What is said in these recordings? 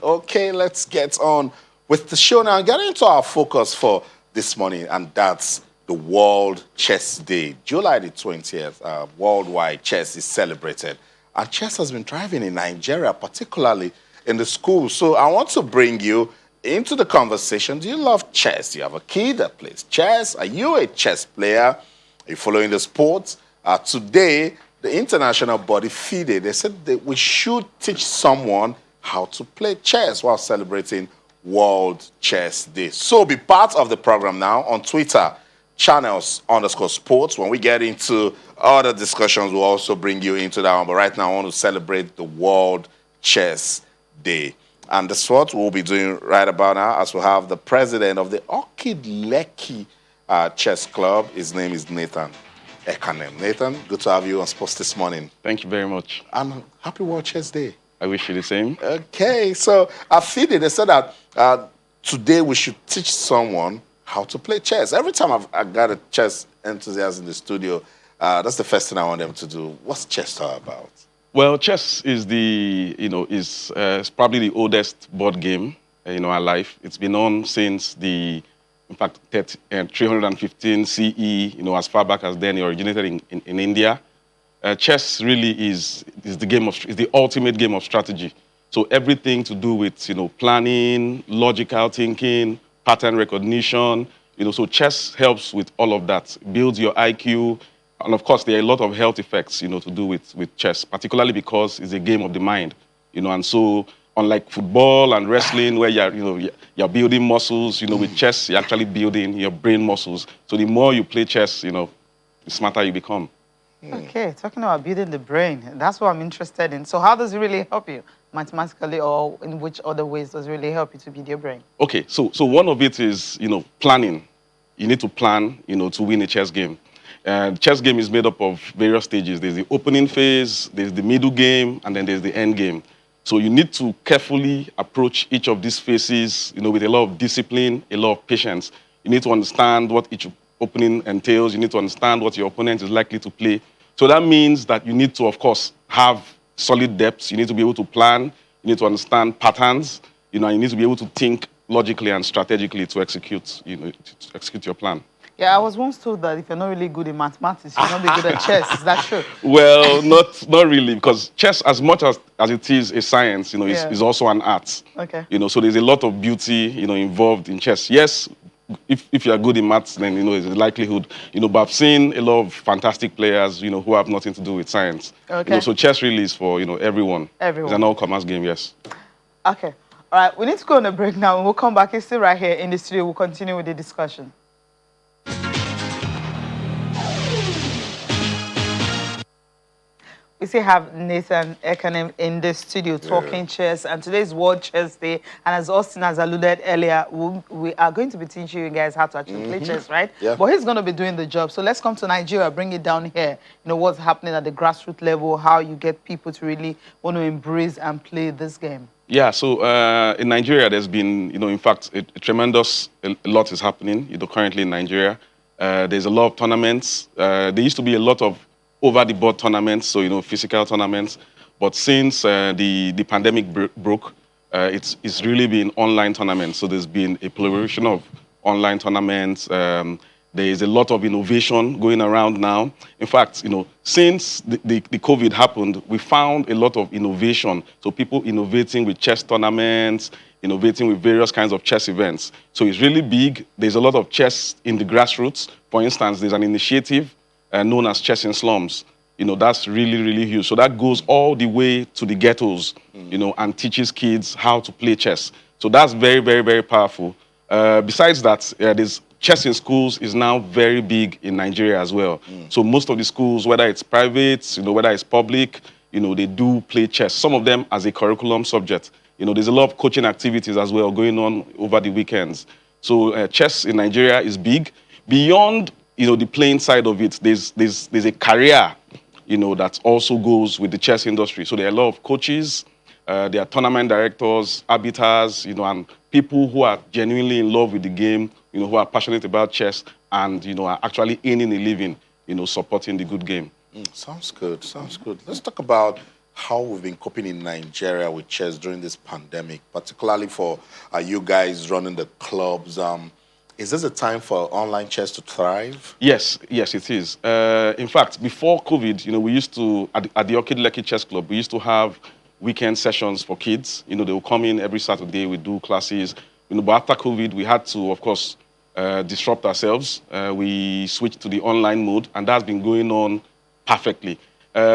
Okay, let's get on with the show now. Get into our focus for this morning, and that's the World Chess Day. July the 20th, worldwide chess is celebrated. And chess has been thriving in Nigeria, particularly in the schools. So I want to bring you into the conversation. Do you love chess? Do you have a kid that plays chess? Are you a chess player? Are you following the sport? Today, the international body Fide, they said that we should teach someone how to play chess while celebrating World Chess Day. So be part of the program now on Twitter, channels_sports. When we get into other discussions, we'll also bring you into that one. But right now, I want to celebrate the World Chess Day. And that's what we'll be doing right about now, as we have the president of the Orchid Lekki Chess Club. His name is Nathan Ekanem. Nathan, good to have you on Sports this morning. Thank you very much. And happy World Chess Day. I wish you the same. Okay, so at Fide, they said that today we should teach someone how to play chess. Every time I got a chess enthusiast in the studio, that's the first thing I want them to do. What's chess all about? Well, chess is is probably the oldest board game in our life. It's been on since in fact, 315 CE, as far back as then. It originated in India. Chess really is the ultimate game of strategy. So everything to do with planning, logical thinking, pattern recognition. So chess helps with all of that. Builds your IQ, and of course there are a lot of health effects to do with chess, particularly because it's a game of the mind. And so unlike football and wrestling where you're building muscles, with chess you're actually building your brain muscles. So the more you play chess, the smarter you become. Okay, talking about building the brain, that's what I'm interested in. So how does it really help you mathematically, or in which other ways does it really help you to build your brain? Okay, so one of it is, planning. You need to plan, to win a chess game. And chess game is made up of various stages. There's the opening phase, there's the middle game, and then there's the end game. So you need to carefully approach each of these phases, with a lot of discipline, a lot of patience. You need to understand what each opening entails. You need to understand what your opponent is likely to play. So that means that you need to, of course, have solid depths. You need to be able to plan. You need to understand patterns. And you need to be able to think logically and strategically to execute, to execute your plan. Yeah, I was once told that if you're not really good in mathematics, you'll not be good at chess. Is that true? Well, not really, because chess, as much as it is a science, is also an art. Okay. So there's a lot of beauty, involved in chess. Yes, if you're good in maths, then there's a likelihood. But I've seen a lot of fantastic players, who have nothing to do with science. Okay. So chess really is for everyone. Everyone. It's an all-comers game, yes. Okay. All right. We need to go on a break now. When we'll come back. It's still right here in the studio. We'll continue with the discussion. We still have Nathan Ekanem in the studio talking chess, and today's World Chess Day. And as Austin has alluded earlier, we are going to be teaching you guys how to actually play chess, right? Yeah. But he's going to be doing the job. So let's come to Nigeria, bring it down here. What's happening at the grassroots level, how you get people to really want to embrace and play this game. Yeah, so in Nigeria, there's been, in fact, a lot is happening, currently in Nigeria. There's a lot of tournaments. There used to be a lot of over-the-board tournaments, so, physical tournaments. But since the pandemic broke, it's really been online tournaments. So there's been a proliferation of online tournaments. There is a lot of innovation going around now. In fact, since the COVID happened, we found a lot of innovation. So people innovating with chess tournaments, innovating with various kinds of chess events. So it's really big. There's a lot of chess in the grassroots. For instance, there's an initiative known as Chess in Slums. That's really, really huge. So that goes all the way to the ghettos, and teaches kids how to play chess. So that's very, very, very powerful. Besides that, there's chess in schools is now very big in Nigeria as well. So most of the schools, whether it's private, whether it's public, they do play chess. Some of them as a curriculum subject. There's a lot of coaching activities as well going on over the weekends. So chess in Nigeria is big. Beyond the playing side of it, there's a career, that also goes with the chess industry. So there are a lot of coaches, there are tournament directors, arbiters, and people who are genuinely in love with the game, who are passionate about chess and, are actually earning a living, supporting the good game. Sounds good. Sounds good. Let's talk about how we've been coping in Nigeria with chess during this pandemic, particularly for you guys running the clubs. Is this a time for online chess to thrive? Yes, yes, it is. In fact, before COVID, we used to, at the Orchid Lekki Chess Club, we used to have weekend sessions for kids. They will come in every Saturday, we do classes. But after COVID, we had to, of course, disrupt ourselves. We switched to the online mode, and that's been going on perfectly.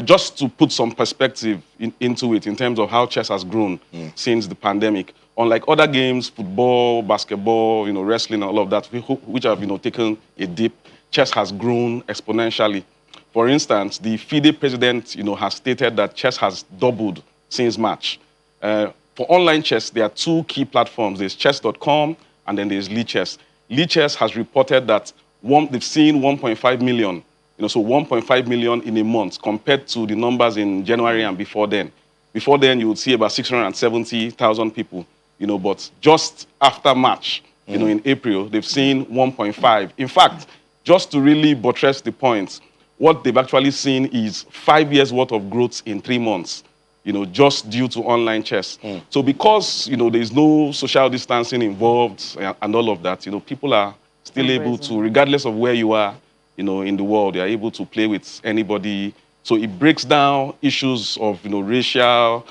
Just to put some perspective into it in terms of how chess has grown since the pandemic, unlike other games, football, basketball, wrestling, and all of that, which have taken a dip, chess has grown exponentially. For instance, the Fide president has stated that chess has doubled since March. For online chess, there are two key platforms. There's chess.com and then there's Lichess. Lichess has reported that they've seen 1.5 million, so 1.5 million in a month compared to the numbers in January and before then. Before then, you would see about 670,000 people, but just after March, in April, they've seen 1.5. In fact, just to really buttress the point, what they've actually seen is 5 years worth of growth in 3 months, just due to online chess. So because, there's no social distancing involved and all of that, people are still able to, regardless of where you are, in the world, they are able to play with anybody. So it breaks down issues of, racial,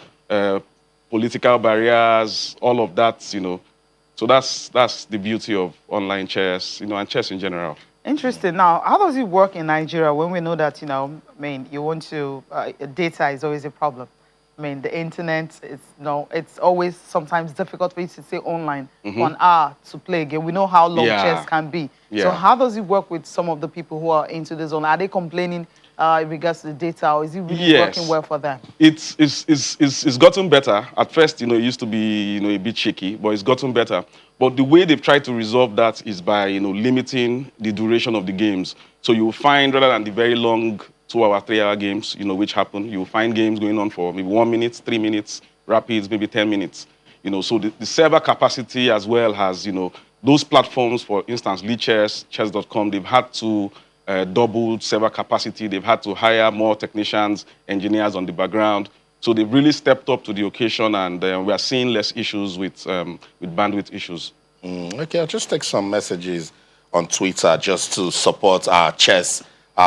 political barriers, all of that, So that's the beauty of online chess, and chess in general. Interesting. Now, how does it work in Nigeria when we know that, you want to, data is always a problem? The internet, it's always sometimes difficult for you to stay online for an hour to play a game. We know how long chess can be. So how does it work with some of the people who are into the zone? Are they complaining in regards to the data, or is it really working well for them? It's gotten better. At first, it used to be, a bit shaky, but it's gotten better. But the way they've tried to resolve that is by, limiting the duration of the games. So you'll find, rather than the very long 2-hour, 3-hour games, which happen, you'll find games going on for maybe 1 minute, 3 minutes, rapids, maybe 10 minutes. So the server capacity as well has, those platforms, for instance, Lichess, chess.com, they've had to double server capacity. They've had to hire more technicians, engineers on the background. So they've really stepped up to the occasion, and we are seeing less issues with bandwidth issues. Okay, I'll just take some messages on Twitter just to support our chess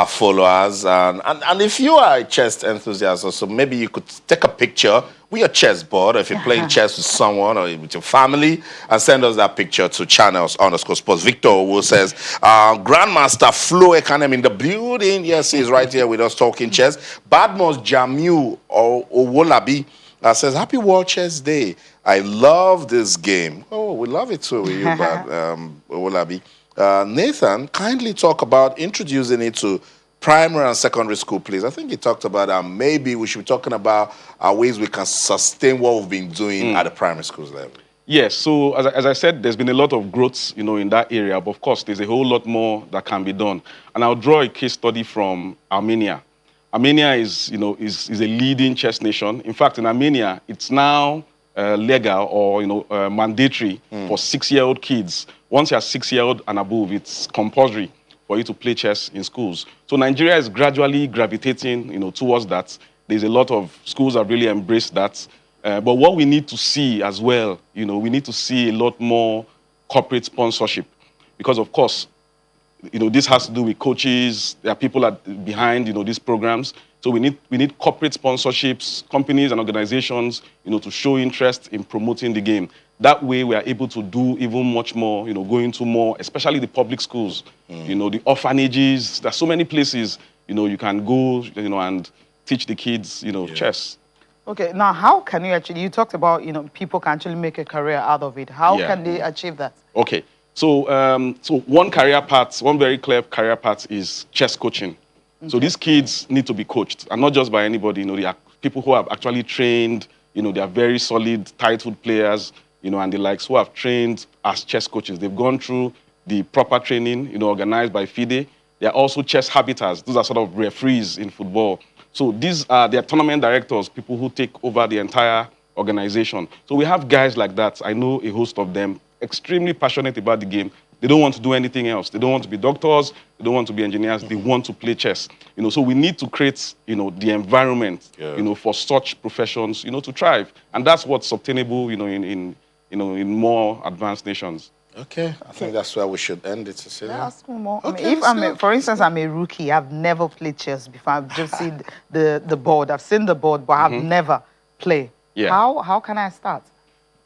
followers. And if you are a chess enthusiast also, maybe you could take a picture with your chess board, or if you're playing chess with someone or with your family, and send us that picture to channels_sports. Victor Owo says, Grandmaster Flo Ekanem in the building. Yes, he's right here with us talking chess. Badmos Jamiu Owolabi says, Happy World Chess Day. I love this game. Oh, we love it too, you, Owolabi. Nathan, kindly talk about introducing it to primary and secondary school, please. I think he talked about maybe we should be talking about ways we can sustain what we've been doing at the primary schools level. Yes, so as I said, there's been a lot of growth, in that area, but of course, there's a whole lot more that can be done. And I'll draw a case study from Armenia. Armenia is a leading chess nation. In fact, in Armenia, it's now legal or mandatory for 6-year-old kids. Once you're 6-year-old and above, it's compulsory for you to play chess in schools. So Nigeria is gradually gravitating, towards that. There's a lot of schools that really embrace that. But what we need to see as well, we need to see a lot more corporate sponsorship, because of course, this has to do with coaches. There are people behind, these programs. So we need corporate sponsorships, companies and organizations, to show interest in promoting the game. That way, we are able to do even much more, go into more, especially the public schools, the orphanages. There's so many places, you can go, and teach the kids, chess. Okay, now how can you actually, you talked about, people can actually make a career out of it. How can they achieve that? Okay, so one very clear career path is chess coaching. Okay. So these kids need to be coached, and not just by anybody. They are people who have actually trained, they are very solid, titled players, and the likes who have trained as chess coaches. They've gone through the proper training, organized by Fide. They are also chess habiters. Those are sort of referees in football. So they are tournament directors, people who take over the entire organization. So we have guys like that. I know a host of them, extremely passionate about the game, They don't want to do anything else. They don't want to be doctors. They don't want to be engineers. They want to play chess. So we need to create, the environment, for such professions, to thrive. And that's what's obtainable, in more advanced nations. Okay, I think that's where we should end it, Cecilia. Ask me more. Okay, For instance, I'm a rookie. I've never played chess before. I've just seen the board. I've seen the board, but I've never played. Yeah. How can I start?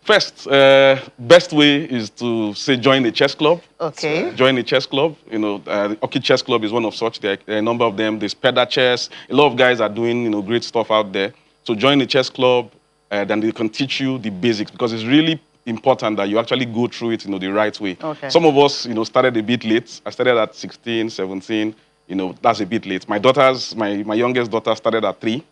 First, best way is to say join a chess club. Okay. Join a chess club. The Oki Chess Club is one of such. There are a number of them. There's Peda Chess. A lot of guys are doing great stuff out there. So join a chess club. Then they can teach you the basics, because it's really important that you actually go through it the right way. Okay. Some of us started a bit late. I started at 16, 17. That's a bit late. My youngest daughter started at 3.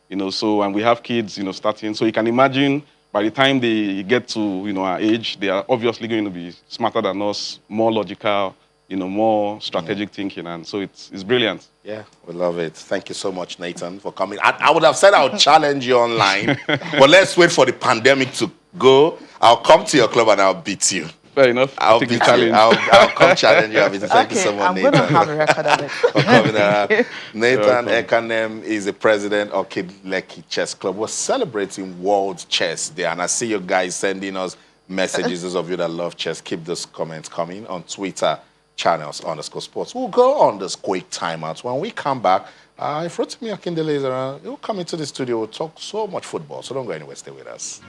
And we have kids starting. So you can imagine, by the time they get to our age, they are obviously going to be smarter than us, more logical, more strategic thinking, and so it's brilliant. Yeah, we love it. Thank you so much, Nathan, for coming. I would have said I would challenge you online, but let's wait for the pandemic to go. I'll come to your club and I'll beat you. Fair enough. I'll beat you. I'll come challenge you. Thank you so much, Nathan. I'm going to have a record of it. For coming around. Nathan Ekanem is the president of Kid Lekki Chess Club. We're celebrating World Chess Day, and I see you guys sending us messages. Those of you that love chess, keep those comments coming on Twitter channels_sports. We'll go on this quick timeout. When we come back, if Rotimi Akindele is around, he'll come into the studio. We'll talk so much football. So don't go anywhere. Stay with us.